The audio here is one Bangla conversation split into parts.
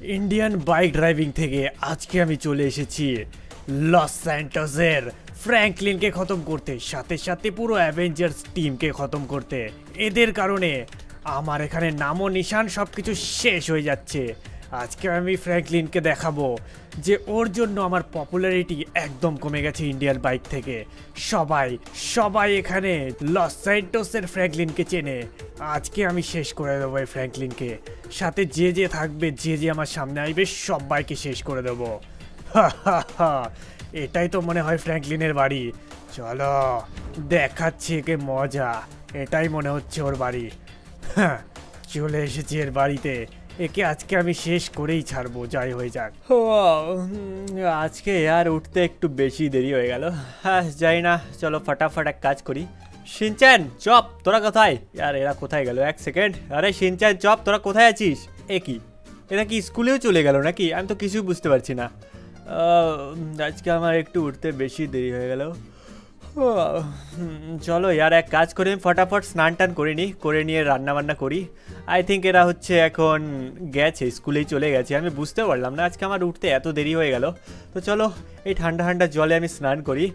इंडियन बाइक ड्राइविंग থেকে আজকে আমি চলে এসেছি লস স্যান্টোসের ফ্র্যাঙ্কলিনকে খতম করতে, সাথে সাথে পুরো অ্যাভেঞ্জার্স টিমকে খতম করতে। এদের কারণে আমার এখানে নামও নিশান সবকিছু শেষ হয়ে যাচ্ছে। আজকে আমি ফ্র্যাঙ্কলিনকে দেখাবো যে ওর জন্য আমার পপুলারিটি একদম কমে গেছে ইন্ডিয়ান বাইক থেকে। সবাই এখানে লস স্যান্টোসের ফ্র্যাঙ্কলিনকে চেনে। আজকে আমি শেষ করে দেবো এই ফ্র্যাঙ্কলিনকে, সাথে যে থাকবে, যে আমার সামনে আসবে সবাইকে শেষ করে দেবো। এটাই তো মনে হয় ফ্র্যাঙ্কলিনের বাড়ি। চলো দেখাচ্ছি একে মজা। এটাই মনে হচ্ছে ওর বাড়ি। চলে এসেছি এর বাড়িতে। একে আজকে আমি শেষ করেই ছাড়বো, যাই হয়ে যাক। আজকে আর উঠতে একটু বেশি দেরি হয়ে গেল। হ্যাঁ যাই না, চলো ফটাফট এক কাজ করি। শিনচ্যান চপ, তোরা কোথায়? আর এরা কোথায় গেল? এক সেকেন্ড। আরে শিনচ্যান চপ, তোরা কোথায় আছিস? কি এরা কি স্কুলেও চলে গেল নাকি? আমি তো কিছুই বুঝতে পারছি না। আজকে আমার একটু উঠতে বেশি দেরি হয়ে গেল। চলো ইয়ার এক কাজ করে আমি ফটাফট স্নান টান করে নিয়ে রান্না বান্না করি। আই থিঙ্ক এরা হচ্ছে এখন গেছে, স্কুলেই চলে গেছে। আমি বুঝতে পারলাম না আজকে আমার উঠতে এত দেরি হয়ে গেল। তো চলো এই ঠান্ডা ঠান্ডা জলে আমি স্নান করি।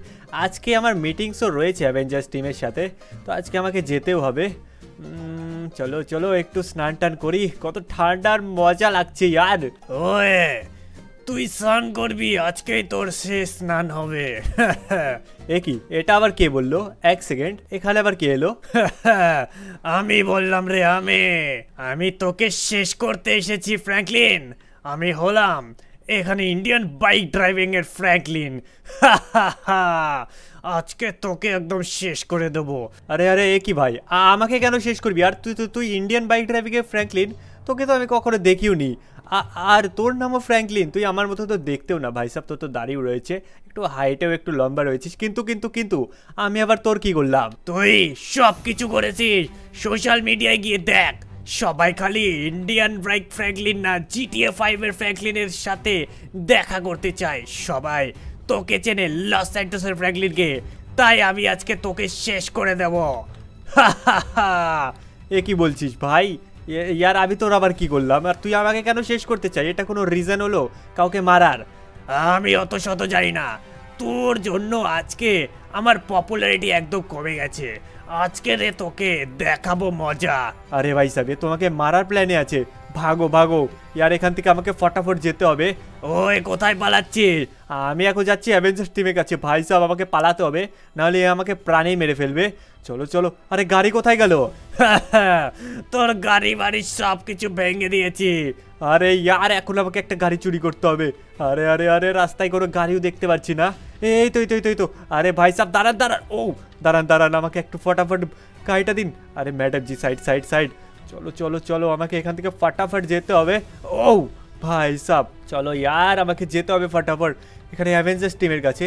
আজকে আমার মিটিংসও রয়েছে অ্যাভেঞ্জার্স টিমের সাথে, তো আজকে আমাকে যেতেও হবে। চলো চলো একটু স্নান টান করি। কত ঠান্ডার মজা লাগছে ইয়ার। ওয়ে তুই স্নান করবি? আজকেই তোর শেষ স্নান হবে। কি এটা আবার কে বললো? এক সেকেন্ড, এখানে আবার কে এলো? আমি বললাম রে, আমি তোকে শেষ করতে এসেছি ফ্র্যাঙ্কলিন। আমি হলাম এখানে ইন্ডিয়ান বাইক ড্রাইভিং এর ফ্র্যাঙ্কলিন। আজকে তোকে একদম শেষ করে দেবো। আরে আরে কি ভাই, আমাকে কেন শেষ করবি? আর তুই ইন্ডিয়ান বাইক ড্রাইভিং এর ফ্র্যাঙ্কলিন, তোকে তো আমি কখনো দেখিও নি। আর তোর নামও ফ্র্যাঙ্কলিন। তুই আমার মতো তো দেখতেও না ভাই সাহেব, তোর তো দাড়িও রয়েছে, একটু হাইটেও একটু লম্বা রয়েছিস, কিন্তু আমি আবার তোর কি করলাম? তুই সব কিছু করেছিস। সোশ্যাল মিডিয়ায় গিয়ে দেখ, সবাই খালি ইন্ডিয়ান বাইক ফ্র্যাঙ্কলিন না, GTA 5 এর ফ্র্যাঙ্কলিনের সাথে দেখা করতে চায়। সবাই তোকে চেনে, লস স্যান্টোসের ফ্র্যাঙ্কলিনকে। তাই আমি আজকে তোকে শেষ করে দেব। কি বলছিস ভাই? ইয়ার আমি তোর আবার কি করলাম? আর তুই আমাকে কেন শেষ করতে চাই? এটা কোনো রিজন হলো কাউকে মারার? আমি অত শত জানি না। তোর জন্য আজকে আমার পপুলারিটি একদম কমে গেছে। আজকে রে তোকে দেখাবো মজা। আরে ভাই সাহেব, তোমাকে মারার প্ল্যানে আছে। ভাগো ভাগো ইয়ার, এখান থেকে আমাকে ফটাফট যেতে হবে। ওই কোথায় পালাচ্ছিস? আমি এখন যাচ্ছি অ্যাভেঞ্জার্স টিমের কাছে। ভাই সাহেব আমাকে পালাতে হবে, নাহলে আমাকে প্রাণেই মেরে ফেলবে। চলো চলো। আরে গাড়ি কোথায় গেল? তোর গাড়ি বাড়ি সব কিছু ভেঙে দিয়েছি। আরে ইয়ার এখন আমাকে একটা গাড়ি চুরি করতে হবে। আরে আরে আরে রাস্তায় কোনো গাড়িও দেখতে পাচ্ছি না। এই তো। আরে ভাই সাহেব দাঁড়ান। ও দাঁড়ান, আমাকে একটু ফটাফট গাড়িটা দিন। আরে ম্যাডাম জি, সাইড। চলো আমাকে এখান থেকে ফটাফট যেতে হবে। ও ভাই সাহেব চলো ইয়ার, আমাকে যেতে হবে ফটাফট এখানে অ্যাভেঞ্জার্স টিমের কাছে।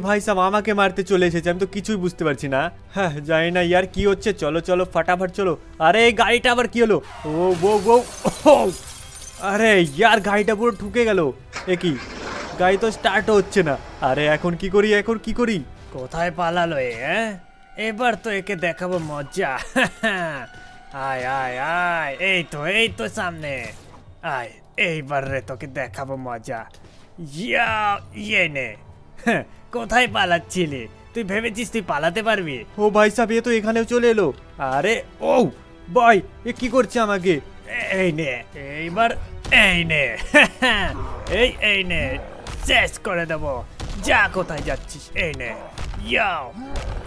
ভাই সাহেব আমাকে মারতে চলে এসেছে, আমি তো কিছুই বুঝতে পারছি না। হ্যাঁ জানি না ইয়ার কি হচ্ছে। চলো ফটাফট চলো। আরে এই গাড়িটা আবার কি হলো? ও আরে ইয়ার গাড়িটা পুরো ঠুকে গেল। কি গাড়ি তো স্টার্ট হচ্ছে না। আরে এখন কি করি? কোথায় পালালো এবার তো একে দেখাবো মজা। আয় এই তো সামনে আয়। এইবার রে তোকে দেখাবো মজা। ইয়ে নে। কোথায় পালাচ্ছিলি? তুই ভেবেছিস তুই পালাতে পারবি? ও ভাই সাহেব এ তো এখানেও চলে এলো। আরে ও ভাই এ কি করছে আমাকে? এই নে এইবার, এই নে। এই নে, শেষ করে দেবো। যা কোথায় যাচ্ছিস? এই নে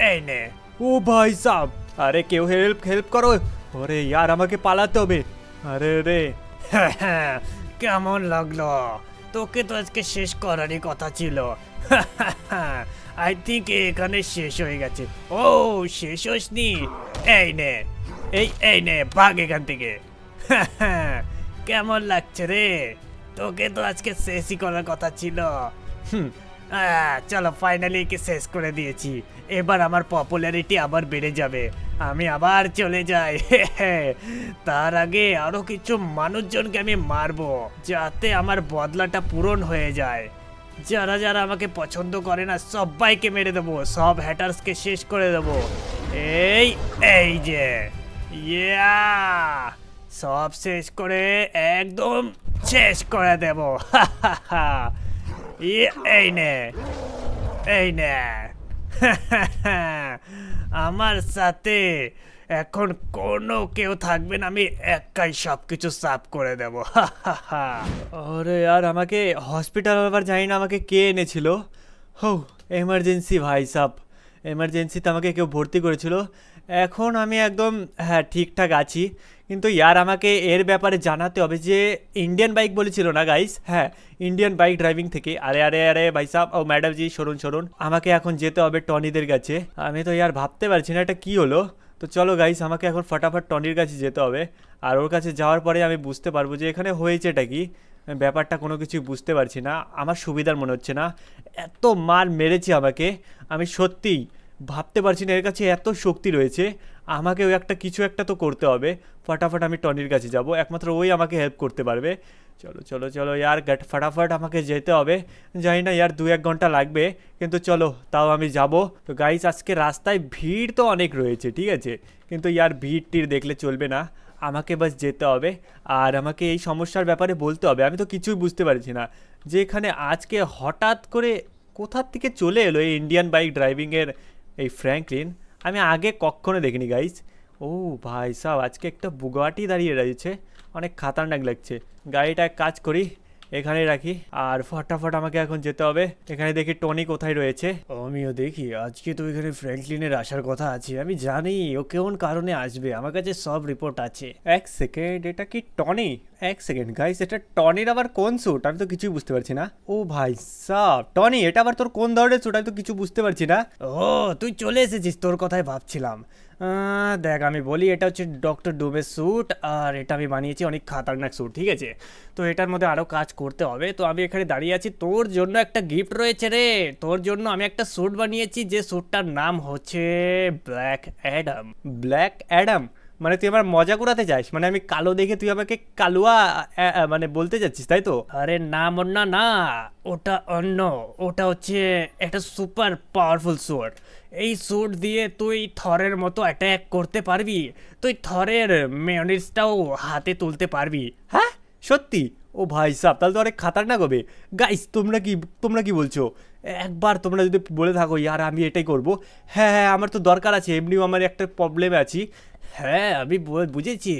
এই নে। ও ভাই সাহেব, আরে কেউ হেল্প করো। ওরে ইয়ার আমাকে পালাতে হবে। আরে রে কেমন লাগলো? তোকে তো আজকে শেষ করারই কথা ছিল। আই থিঙ্ক এখানে শেষ হয়ে গেছে। ও শেষ হসনি। এই নে ভাগ এখান থেকে। কেমন লাগছে রে? তোকে তো আজকে শেষই করার কথা ছিল। চলো ফাইনালি একে শেষ করে দিয়েছি। এবার আমার পপুলারিটি আবার বেড়ে যাবে, আমি আবার চলে যাই। তার আগে আরো কিছু মানুষজনকে আমি মারবো, যাতে আমার বদলাটা পূরণ হয়ে যায়। যারা আমাকে পছন্দ করে না সবাইকে মেরে দেবো, সব হ্যাটার্সকে শেষ করে দেবো। এই যে ইয়া সব শেষ করে একদম শেষ করে দেব। এই নে, এই নে। আমার সাথে এখন কোনো কেউ থাকবে না, আমি একাই সব কিছু সাফ করে দেব। আরে আর আমাকে হসপিটাল আবার জানি না আমাকে কে এনেছিল। হো, এমার্জেন্সি ভাই সাব, এমার্জেন্সিতে আমাকে কেউ ভর্তি করেছিল। এখন আমি একদম হ্যাঁ ঠিকঠাক আছি, কিন্তু ইয়ার আমাকে এর ব্যাপারে জানাতে হবে যে ইন্ডিয়ান বাইক বলেছিল না গাইস? হ্যাঁ, ইন্ডিয়ান বাইক ড্রাইভিং থেকে। আরে আরে আরে ভাই সাব, ও ম্যাডাম জি সরুন সরুন, আমাকে এখন যেতে হবে টনিদের কাছে। আমি তো ইয়ার ভাবতে পারছি না এটা কী হলো। তো চলো গাইস, আমাকে এখন ফটাফট টনির কাছে যেতে হবে। আর ওর কাছে যাওয়ার পরে আমি বুঝতে পারবো যে এখানে হয়েছেটা কি, ব্যাপারটা কোনো কিছুই বুঝতে পারছি না। আমার সুবিধার মনে হচ্ছে না, এত মার মেরেছে আমাকে, আমি সত্যিই ভাবতে পারছি না এর কাছে এত শক্তি রয়েছে। আমাকেও একটা কিছু একটা তো করতে হবে। ফটাফট আমি টনির কাছে যাব, একমাত্র ওই আমাকে হেল্প করতে পারবে। চলো চলো চলো ইয়ার ফটাফট আমাকে যেতে হবে। জানি না ইয়ার 2-1 ঘন্টা লাগবে, কিন্তু চলো তাও আমি যাব। তো গাইস, আজকে রাস্তায় ভিড় তো অনেক রয়েছে, ঠিক আছে, কিন্তু ইয়ার ভিড় টির দেখলে চলবে না, আমাকে বাস যেতে হবে। আর আমাকে এই সমস্যার ব্যাপারে বলতে হবে। আমি তো কিছুই বুঝতে পারছি না যে এখানে আজকে হঠাৎ করে কোথার থেকে চলে এলো এই ইন্ডিয়ান বাইক ড্রাইভিংয়ের এই ফ্র্যাঙ্কলিন। আমি আগে কখনো দেখিনি গাইস। ও ভাই সাহ, আজকে একটা বুগাটি দাঁড়িয়ে রয়েছে, অনেক খাতারনাক লাগছে। গাড়িটা এক কাজ করি, এখানেই রাখি, আর ফটাফট আমাকে এখন যেতে হবে। এখানে দেখি টনি কোথায় রয়েছে। আমিও দেখি, আজকে তো এখানে ফ্র্যাঙ্কলিনের আসার কথা আছে, আমি জানি ও কেমন কারণে আসবে, আমার কাছে সব রিপোর্ট আছে। এক সেকেন্ড, এটা কি টনি? এক সেকেন্ড গাইস, এটা টনির আবার কোন স্যুট? আমি তো কিছুই বুঝতে পারছি না। ও ভাই সাহ, টনি এটা আবার তোর কোন ধরনের স্যুট? আমি তো কিছু বুঝতে পারছি না। ও তুই চলে এসেছিস, তোর কথাই ভাবছিলাম। দেখ আমি বলি, এটা হচ্ছে ডক্টর ডুবের স্যুট, আর এটা আমি বানিয়েছি অনেক খাতারনাক স্যুট, ঠিক আছে। তো এটার মধ্যে আরও কাজ করতে হবে। তো আমি এখানে দাঁড়িয়ে আছি, তোর জন্য একটা গিফট রয়েছে রে। তোর জন্য আমি একটা স্যুট বানিয়েছি, যে স্যুটটার নাম হচ্ছে ব্ল্যাক অ্যাডাম। ব্ল্যাক অ্যাডাম মানে তুই আমার মজা করাতে চাস? মানে আমি কালো দেখে তুই আমাকে কালুয়া মানে বলতে যাচ্ছিস, তাই তো? আরে না মুন্না না, ওটা অন্য, ওটা হচ্ছে একটা সুপার পাওয়ারফুল স্যুট। এই স্যুট দিয়ে তুই থরের মতো অ্যাটাক করতে পারবি, তুই থরের মেয়নিজটাও হাতে তুলতে পারবি। হ্যাঁ সত্যি? ও ভাই সাহ, তাহলে তো অনেক খাতারনাক হবে। গাইস তোমরা কি বলছো? একবার তোমরা যদি বলে থাকো ইয়ার আমি এটাই করব। হ্যাঁ হ্যাঁ, আমার তো দরকার আছে, এমনিও আমার একটা প্রবলেমে আছি। হ্যাঁ আমি বুঝেছি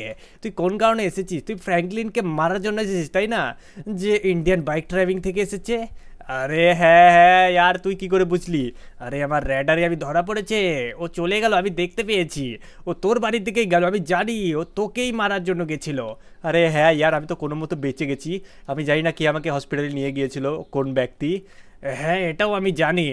তুই কোন কারণে এসেছিস। তুই ফ্র্যাঙ্কলিনকে মারার জন্য এসেছিস, তাই না? যে ইন্ডিয়ান বাইক ড্রাইভিং থেকে এসেছে। আরে হ্যাঁ হ্যাঁ ইয়ার, তুই কি করে বুঝলি? আরে আমার র্যাডারে আমি ধরা পড়েছে, ও চলে গেল, আমি দেখতে পেয়েছি। ও তোর বাড়ির দিকেই গেল, আমি জানি ও তোকেই মারার জন্য গেছিল। আরে হ্যাঁ ইয়ার, আমি তো কোনো মতো বেঁচে গেছি। আমি জানি না কে আমাকে হসপিটালে নিয়ে গিয়েছিল, কোন ব্যক্তি। হ্যাঁ এটাও আমি জানি।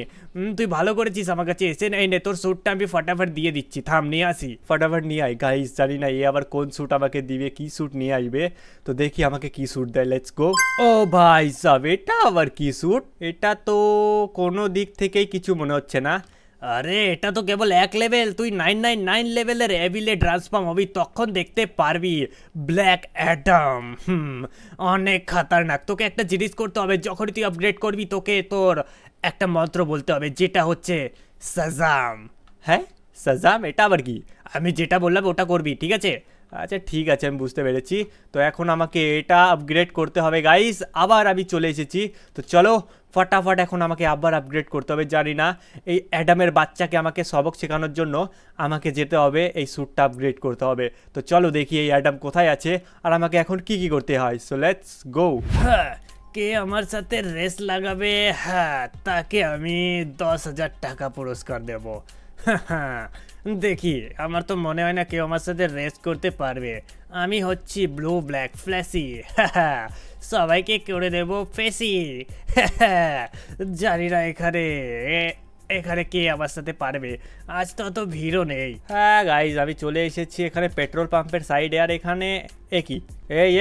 তুই ভালো করেছিস আমার কাছে এসে। এই নে তোর স্যুটটা আমি ফটাফট দিয়ে দিচ্ছি, থাম নিয়ে আসি। ফটাফট নিয়ে আয়। গাইস জানি না এ আবার কোন স্যুট আমাকে দিবে, কি স্যুট নিয়ে আসবে। তো দেখি আমাকে কি স্যুট দেয়, লেটস গো। ও ভাই সাব, এটা আবার কি স্যুট? এটা তো কোনো দিক থেকেই কিছু মনে হচ্ছে না। আরে এটা তো কেবল 1 লেভেল, তুই 999 লেভেলের এভিলে ট্রান্সফর্ম হবি, তখন দেখতে পারবি ব্ল্যাক অ্যাডাম। অনেক খাতারনাক। তোকে একটা জিনিস করতে হবে, যখনই তুই আপগ্রেড করবি তোকে তোর একটা মন্ত্র বলতে হবে, যেটা হচ্ছে সাজাম। হ্যাঁ সাজাম, এটা আবার কি? আমি যেটা বললাম ওটা করবি, ঠিক আছে? আচ্ছা ঠিক আছে, আমি বুঝতে পেরেছি। তো এখন আমাকে এটা আপগ্রেড করতে হবে গাইস। আবার আমি চলে এসেছি, তো চলো ফটাফট এখন আমাকে আবার আপগ্রেড করতে হবে। জানি না এই অ্যাডামের বাচ্চাকে আমাকে সবক শেখানোর জন্য আমাকে যেতে হবে, এই স্যুটটা আপগ্রেড করতে হবে। তো চলো দেখি এই অ্যাডাম কোথায় আছে আর আমাকে এখন কি কি করতে হয়। So let's go. হ্যাঁ, কে আমার সাথে রেস লাগাবে, হ্যাঁ তাকে আমি 10,000 টাকা পুরস্কার দেব। দেখি, আমার তো মনে হয় না কেউ আমার সাথে রেস করতে পারবে। আমি হচ্ছি ব্লু ব্ল্যাক ফ্ল্যাশি, সবাইকে করে দেব ফেসি। জানি না এখানে কে আমার সাথে পারবে, আজ তো অত ভিড়ও নেই। হ্যাঁ গাইজ, আমি চলে এসেছি এখানে পেট্রোল পাম্পের সাইডে। আর এখানে একই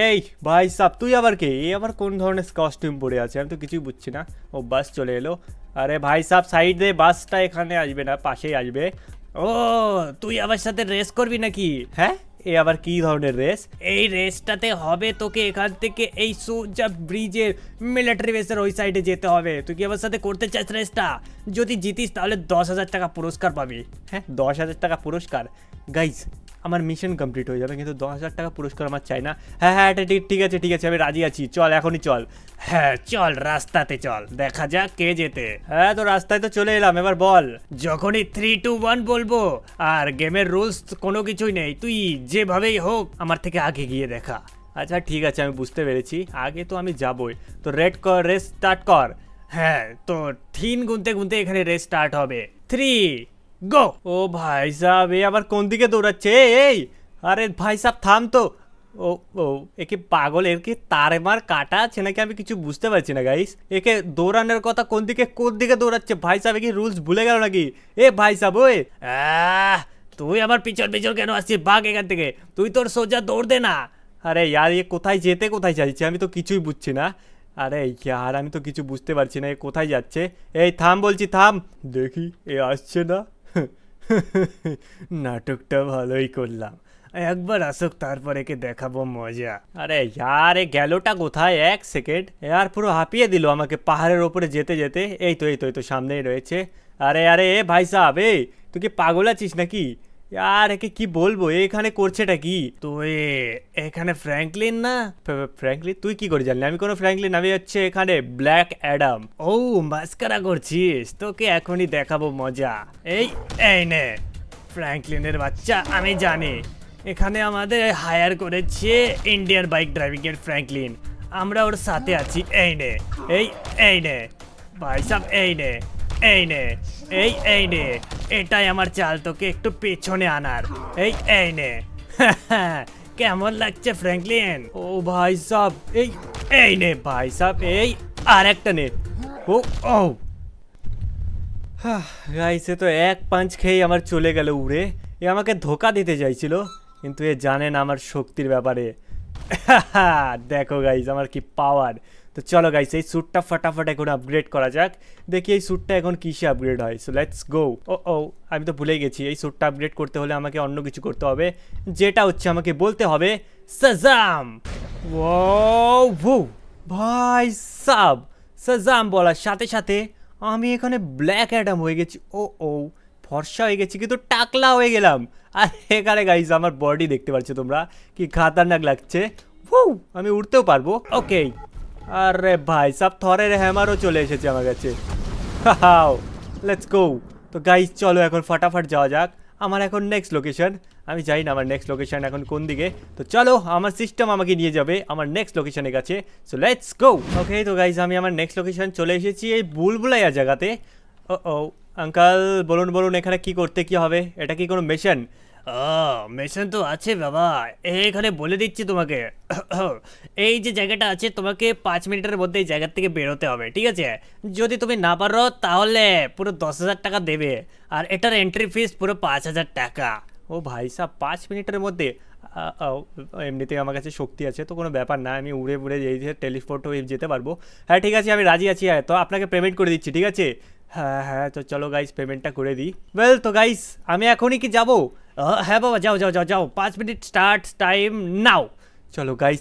এই ভাই সাব, তুই আবার কে? এই আবার কোন ধরনের কস্টিউম পরে আছে, আমি তো কিছুই বুঝছি না। ও বাস চলে এলো। আরে ভাই সাব সাইড দে, বাসটা এখানে আসবে না, পাশেই আসবে। ও তুই আমার সাথে রেস করবি নাকি? হ্যাঁ, এ আবার কি ধরনের রেস? এই রেসটাতে হবে তোকে এখান থেকে এই সোজা ব্রিজের মিলিটারি বেসের ওই সাইডে যেতে হবে। তুই কি আমার সাথে করতে চাস রেসটা? যদি জিতিস তাহলে 10,000 টাকা পুরস্কার পাবি। হ্যাঁ 10,000 টাকা পুরস্কার? গাইজ আমার মিশন কমপ্লিট হয়ে যাবে, কিন্তু 10,000 টাকা পুরস্কার আমার চাই না। হ্যাঁ হ্যাঁ এটা ঠিক আছে ঠিক আছে, আমি রাজি আছি, চল এখনই চল। হ্যাঁ চল রাস্তাতে চল, দেখা যাক কে যেতে। হ্যাঁ তো রাস্তায় তো চলে এলাম, এবার বল। যখনই 3, 2, 1 বলবো, আর গেমের রুলস কোনো কিছুই নেই, তুই যেভাবেই হোক আমার থেকে আগে গিয়ে দেখা। আচ্ছা ঠিক আছে আমি বুঝতে পেরেছি, আগে তো আমি যাবই। তো রেস স্টার্ট কর। হ্যাঁ তো 3 গুনতে গুনতে এখানে রেস স্টার্ট হবে। 3 গো। ও ভাই সাহেব এ আবার কোন দিকে দৌড়াচ্ছে? এই আরে ভাই সাহেব থাম তো। ও ও একে পাগল, এর কি তারে মার কাটা আছে নাকি আমি কিছু বুঝতে পারছি না গাইস। একে দৌড়ানোর কথা কোন দিকে দৌড়াচ্ছে ভাই সাহেব, কি রুলস ভুলে গেল নাকি? এ ভাই সাহেব ওই তুই আমার পিছন পিছন কেন আসছিস? ভাগ এখান থেকে, তুই তোর সোজা দৌড় দে না। আরে यार ये কোথায় যেতে কোথায় যাচ্ছে আমি তো কিছুই বুঝছি না। আরে यार আমি তো কিছু বুঝতে পারছি না এ কোথায় যাচ্ছে। এই থাম বলছি থাম। দেখি এ আসছে না। নাটকটা ভালোই করলাম, একবার আসুক তারপর একে দেখাবো মজা। আরে यार এ গেলোটা কোথায়? এক সেকেন্ড, यार পুরো হাঁপিয়ে দিল আমাকে পাহাড়ের ওপরে যেতে যেতে। এই তো সামনেই রয়েছে। আরে আরে এ ভাই সাহেব এই তুই কি পাগল আছিস নাকি? यार একে কি বলবো, এখানে করছেটা কি? তুই এখানে ফ্র্যাঙ্কলিন না? ফ্র্যাঙ্কলিন? তুই কি করে জানলি আমি কোনো ফ্র্যাঙ্কলিন? আমি হচ্ছে এখানে ব্ল্যাক অ্যাডাম। ও মাস্কারা করছিস, তোকে এখনই দেখাবো মজা। এই নে ফ্র্যাঙ্কলিনের বাচ্চা, আমি জানি এখানে আমাদের হায়ার করেছে ইন্ডিয়ান বাইক ড্রাইভিং এর ফ্র্যাঙ্কলিন, আমরা ওর সাথে আছি। এই নে ভাই সাহেব, এই নে এটাই আমার চাল, তোকে একটু পেছনে আনার। এই নে। কেমন লাগছে ফ্র্যাঙ্কলিন? ও ভাই সাহেব এই নে ভাই সাহেব, এই আর একটা নে। ও গাইস এ তো এক পাঁচ খেয়ে আমার চলে গেল উড়ে। এ আমাকে ধোকা দিতে চাইছিল, কিন্তু এ জানে না আমার শক্তির ব্যাপারে। দেখো গাইস আমার কি পাওয়ার। তো চলো গাইস এই স্যুটটা ফটাফট এখন আপগ্রেড করা যাক, দেখি এই স্যুটটা এখন কিসে আপগ্রেড হয়। So let's go. ও আমি তো ভুলে গেছি, এই স্যুটটা আপগ্রেড করতে হলে আমাকে অন্য কিছু করতে হবে, যেটা হচ্ছে আমাকে বলতে হবে সাজাম। ও ভাই সাব, সাজাম বলার সাথে সাথে আমি এখানে ব্ল্যাক অ্যাডাম হয়ে গেছি। ও ফর্সা হয়ে গেছি, কিন্তু টাকলা হয়ে গেলাম। আর এখানে গাইস আমার বডি দেখতে পাচ্ছ তোমরা, কি খাতারনাক লাগছে। আমি উঠতেও পারবো। ওকে আরে ভাই সব থরের হ্যামারও চলে এসেছে আমার কাছে। Let's go. তো গাইস চলো এখন ফটাফট যাওয়া যাক আমার এখন নেক্সট লোকেশন। আমি জানি না আমার নেক্সট লোকেশন এখন কোন দিকে, তো চলো আমার সিস্টেম আমাকে নিয়ে যাবে আমার নেক্সট লোকেশনের কাছে। So let's go. ওকে তো গাইস আমি আমার নেক্সট লোকেশন চলে এসেছি এই বুলবুলাইয়া জায়গাতে। ও আঙ্কাল বলুন এখানে কি করতে কি হবে? এটা কি কোনো মিশন? মিশন তো আছে বাবা, এখানে বলে দিচ্ছি তোমাকে। এই যে জায়গাটা আছে তোমাকে 5 মিনিটের মধ্যে এই জায়গা থেকে বেরোতে হবে, ঠিক আছে? যদি তুমি না পারো তাহলে পুরো 10,000 টাকা দেবে, আর এটার এন্ট্রি ফিস পুরো 5,000 টাকা। ও ভাই সাহেব 5 মিনিটের মধ্যে? এমনিতেই আমার কাছে শক্তি আছে তো কোনো ব্যাপার না, আমি উড়ে এই টেলিপোর্ট হয়ে যেতে পারবো। হ্যাঁ ঠিক আছে আমি রাজি আছি, তো আপনাকে পেমেন্ট করে দিচ্ছি, ঠিক আছে? হ্যাঁ তো চলো গাইস পেমেন্টটা করে দিই। ওয়েল তো গাইস আমি এখনই কি যাবো? হ্যাঁ বাবা যাও 5 মিনিট স্টার্ট টাইম নাও। চলো গাইস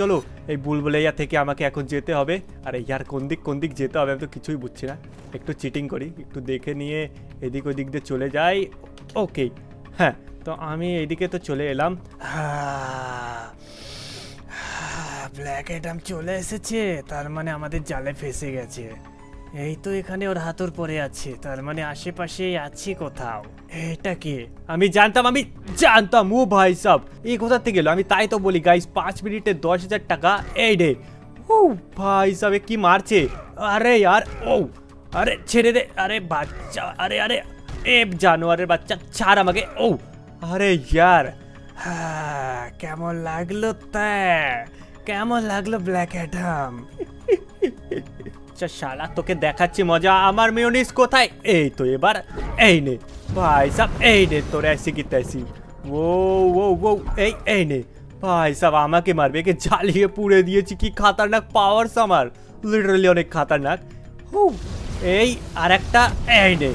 চলো এই বুলবুলাইয়া থেকে আমাকে এখন যেতে হবে। আরে ইয়ার কোন দিক যেতে হবে আমি তো কিছুই বুঝছি না। একটু চিটিং করি, একটু দেখে নিয়ে এদিক ওদিক দিয়ে চলে যাই। ওকে হ্যাঁ তো আমি এইদিকে তো চলে এলাম। ব্ল্যাক অ্যাডাম চলে এসেছে, তার মানে আমাদের জালে ফেসে গেছে। এই তো এখানে ওর হাতুর পরে আছে, তার মানে আশেপাশেই আছে কোথাও। এটা কি? আমি জানতাম ও ভাই সাব এই কোথা থেকে গেল? আমি তাই তো বলি গাইস 5 মিনিটে 10,000 টাকা। এই রে ও ভাই সাব কি মারছে? আরে यार আরে ছেড়ে দে, আরে বাচ্চা, আরে এ জানোয়ারের বাচ্চা ছাড় আমাকে। আরে यार কেমন লাগলো কেমন লাগলো ব্ল্যাক অ্যাডাম? শালা তোকে দেখাচ্ছি মজা, আমার মেয়োনিজ কোথায়? এই তো এবার এই নে ভাই সাব, এই নে তোর ऐसी की तैसी। ও এই নে ভাই সাব আমাকে মারবে, একে জ্বালিয়ে পুড়ে দিয়েছি। কি খাতারনাক পাওয়ারস আমার, লিটারালি অনেক খাতারনাক। এই আর একটা এই নে।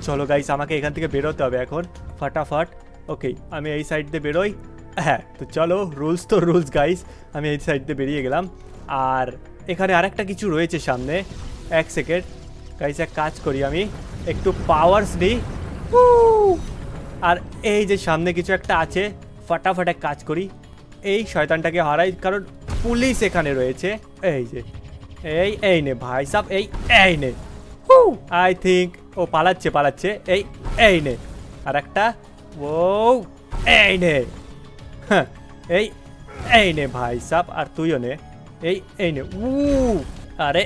চলো গাইস আমাকে এখান থেকে বেরোতে হবে এখন ফটাফট। ওকে আমি এই সাইড দিয়ে বেরোই। হ্যাঁ তো চলো রুলস গাইস, আমি এই সাইড দিয়ে বেরিয়ে গেলাম। আর এখানে আরেকটা কিছু রয়েছে সামনে, এক সেকেন্ড গাইস এক কাজ করি, আমি একটু পাওয়ারস নিই। আর এই যে সামনে কিছু একটা আছে, ফটাফট এক কাজ করি, এই শয়তানটাকে হারাই, কারণ পুলিশ এখানে রয়েছে। এই যে এই নে ভাই সাব, এই নে। আই থিঙ্ক ও পালাচ্ছে। এই নে আর একটা, ও এই নে। হ্যাঁ এই নে ভাই সাব, আর তুইও নে। এই নে। আরে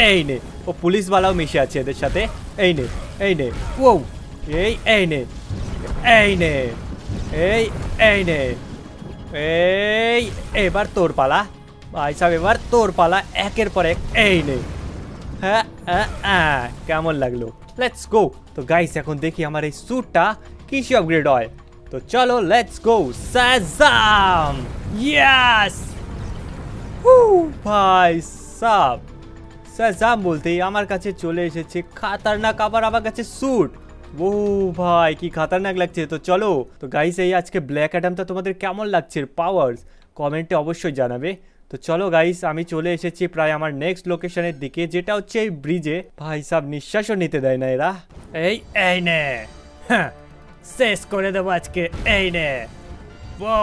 এই নে, ও পুলিশওয়ালাও মিশে আছে এদের সাথে। এই নে। ও এই নে। এবার তোর পালা ভাই সাহেব, এবার তোর পালা, একের পর এক। এই নে। হ্যাঁ কেমন লাগলো? Let's go. তো গাইস এখন দেখি আমার এই স্যুটটা কিসে আপগ্রেড হয়। তো চলো লেটস গো। Shazam, yes. ভাই সাব, শাজাম বলতেই আমার কাছে চলে এসেছে খাতারনাক আবার আমার কাছে স্যুট। ও ভাই কি খাতারনাক লাগছে। তো চলো, তো গাইস এই আজকে ব্ল্যাক অ্যাডামটা তোমাদের কেমন লাগছে পাওয়ার্স কমেন্টে অবশ্যই জানাবে। তো চলো গাইস, আমি চলে এসেছি প্রায় আমার নেক্সট লোকেশনের দিকে, যেটা হচ্ছে এই ব্রিজে। ভাই সাব নিঃশ্বাসও নিতে দেয় না এরা। এই নে, হ্যাঁ শেষ করে দেবো আজকে। এই নে, ও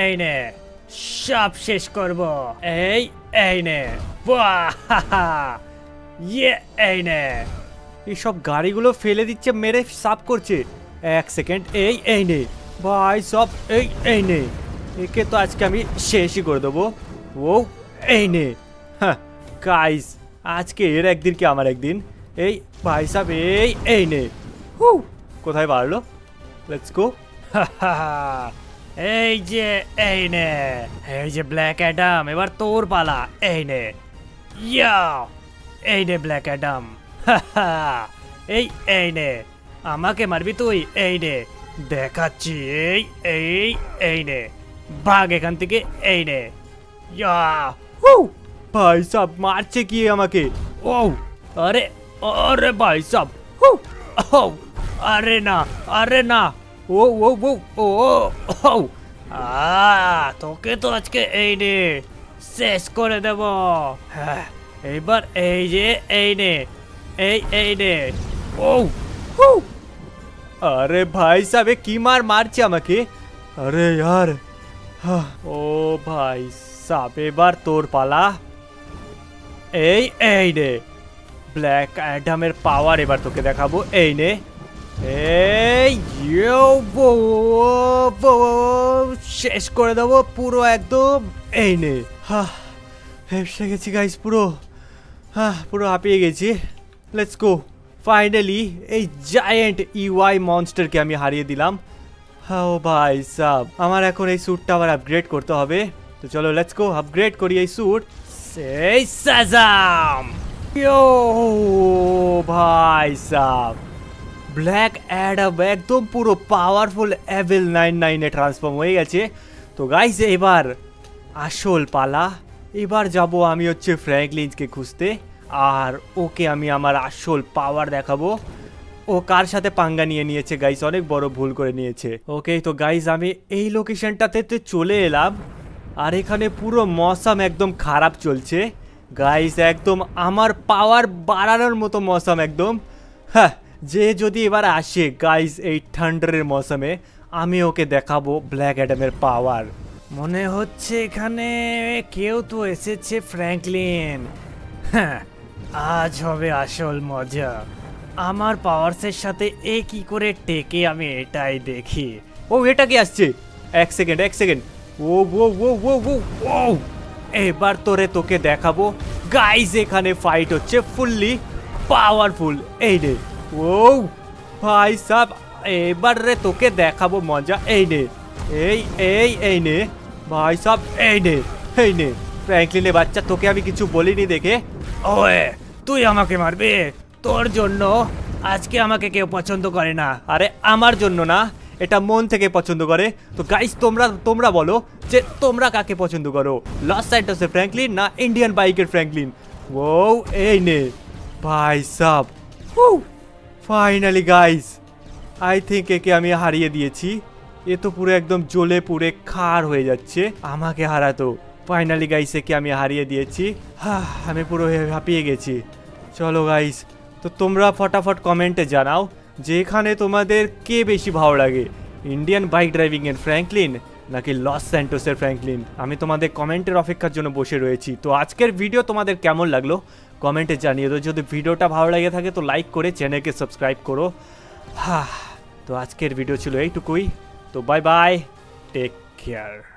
এই নে, সব শেষ করব। এই নে, বাহ, ইয়ে এই নে। এইসব গাড়িগুলো ফেলে দিচ্ছে, মেরে সাফ করছে। এক সেকেন্ড, এই নে ভাই সব, এই নে, একে তো আজকে আমি শেষই করে দেবো। ও এই নে। হ্যাঁ গাইস, আজকে এর একদিন কি আমার একদিন। এই ভাই সাহেব, এই নে। কোথায় বাড়লো? Let's go. এই যে এই নে, এই যে ব্ল্যাক অ্যাডাম, এবার তোর পালা। এই নে, ইয়া এই নে ব্ল্যাক অ্যাডাম। এই নে, আমাকে মারবি তুই? এই নে দেখাচ্ছি। এই নে, ভাগ এখান থেকে। এই নে, ইয়া। ভাই সাব মারছে কি আমাকে? ও আরে আরে ভাই সাব, আরে না। ও তোকে তো আজকে এই নে শেষ করে দেব। হ্যাঁ এইবার এই যে এই নে, এই নে। ও আরে ভাই সাহেব কি মারছে আমাকে? আরে यार, ও ভাই সাহেব এবার তোর পালা। এই নে, ব্ল্যাক অ্যাডামের পাওয়ার এবার তোকে দেখাবো। এই নে, শেষ করে দেবো পুরো একদম। এই নে, হেসে গেছি গাইস, পুরো হাঁপিয়ে গেছি। Let's go. ফাইনালি এই জায়ান্ট ইউআই মনস্টারকে আমি হারিয়ে দিলাম। ও ভাই সাব, আমার এখন এই স্যুটটা আবার আপগ্রেড করতে হবে। তো চলো লেটস গো, আপগ্রেড করি এই স্যুট। সেই শাজাম, ভাই সাব ব্ল্যাক অ্যাডাম একদম পুরো পাওয়ারফুল এভিল 99 এ ট্রান্সফর্ম হয়ে গেছে। তো গাইস এবার আসল পালা। এবার যাব আমি হচ্ছে ফ্র্যাঙ্কলিনকে খুঁজতে, আর ওকে আমি আমার আসল পাওয়ার দেখাবো। ও কার সাথে পাঙ্গা নিয়েছে গাইস, অনেক বড় ভুল করে নিয়েছে। ওকে তো গাইস আমি এই লোকেশনটাতে তো চলে এলাম, আর এখানে পুরো মৌসুম একদম খারাপ চলছে গাইস, একদম আমার পাওয়ার বাড়ানোর মতো মৌসুম একদম। হ্যাঁ যে যদি এবার আসে গাইস এই ঠান্ডারের মৌসুমে, আমি ওকে দেখাবো ব্ল্যাক অ্যাডামের পাওয়ার। মনে হচ্ছে এখানে কেউ তো এসেছে, ফ্র্যাঙ্কলিন। হ্যাঁ আজ হবে আসল মজা। আমার পাওয়ারসের সাথে এ কি করে টেকে আমি এটাই দেখি। ও এটা কি আসছে? এক সেকেন্ড। ও এবার তোকে দেখাবো গাইস, এখানে ফাইট হচ্ছে ফুললি পাওয়ারফুল। এই নে, ও ভাই সাব এবার তোকে দেখাবো মজা। এই নে, এই নে ভাই সাব, এই নে ফ্র্যাঙ্কলিনের বাচ্চা, তোকে আমি কিছু বলিনি দেখে। ওয়ে তুই আমাকে মারবে? তোর জন্য আজকে আমাকে কেউ পছন্দ করে না। আরে আমার জন্য না, এটা মন থেকে পছন্দ করে। তো গাইস তোমরা বলো যে তোমরা কাকে পছন্দ করো, লস স্যান্টোসের ফ্র্যাঙ্কলিন না ইন্ডিয়ান বাইকের ফ্র্যাঙ্কলিন? ও এই নে ভাই sub, finally guys I think একে আমি হারিয়ে দিয়েছি। এ তো পুরো একদম জ্বলে পুড়ে খার হয়ে যাচ্ছে আমাকে হারাতো। ফাইনালি গাইস একে আমি হারিয়ে দিয়েছি। আমি পুরো হাঁপিয়ে গেছি। চলো গাইস, তো তোমরা ফটাফট কমেন্টে জানাও যে এখানে তোমাদের কে বেশি ভালো লাগে, ইন্ডিয়ান বাইক ড্রাইভিংয়ের ফ্র্যাঙ্কলিন নাকি লস স্যান্টোসের ফ্র্যাঙ্কলিন। আমি তোমাদের কমেন্টের অপেক্ষার জন্য বসে রয়েছি। তো আজকের ভিডিও তোমাদের কেমন লাগলো কমেন্টে জানিয়ে দাও। যদি ভিডিওটা ভালো লাগে থাকে তো লাইক করে চ্যানেলকে সাবস্ক্রাইব করো। তো আজকের ভিডিও ছিল এইটুকুই। তো বাই বাই, টেক কেয়ার।